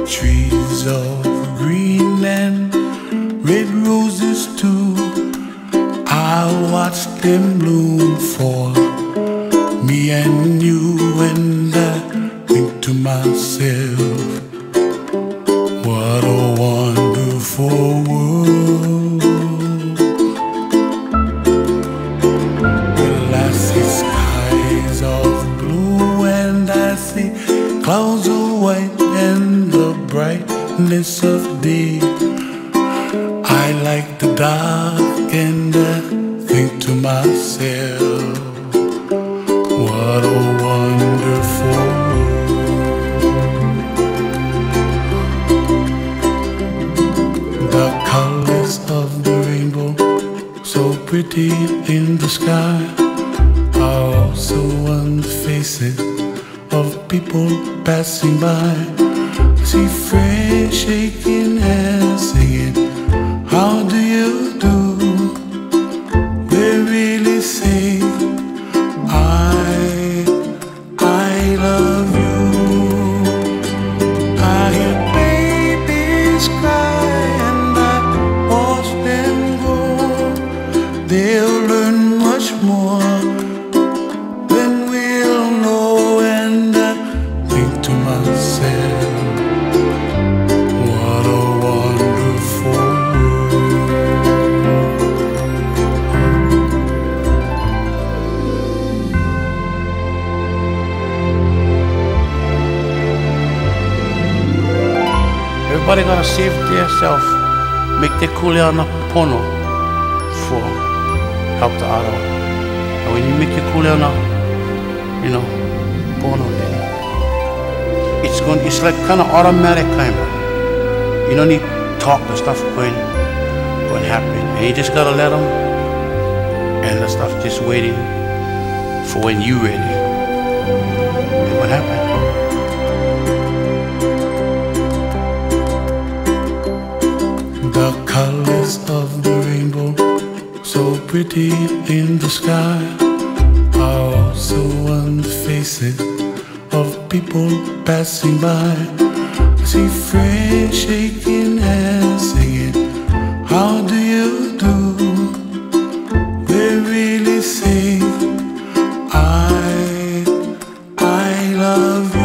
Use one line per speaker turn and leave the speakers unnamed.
Trees of green and red roses too, I watch them bloom for me and you, and I think to myself, what a wonderful world. Well, I see skies of blue and I see clouds of white and the brightness of day. I like the dark and I think to myself, what a wonderful world. The colors of the rainbow, so pretty in the sky, are also on the faces of people passing by. See friends shaking hands, singing, how do you do? They really say, I love you. I hear babies cry and I watch them grow. They'll learn much more than we'll know, and I think to myself, what a wonderful world.
Everybody gotta save themselves, make their kuleana pono for help the other. And when you make your kuleana, pono, then it's like kind of automatic kind of. You don't need to talk the stuff going happen, and you just gotta let them, and the stuff just waiting for when you ready. And what happened?
The colors of the rainbow, so pretty in the sky, are also on the faces of people passing by. I see friends shaking hands, singing, how do you do? They really say, I love you.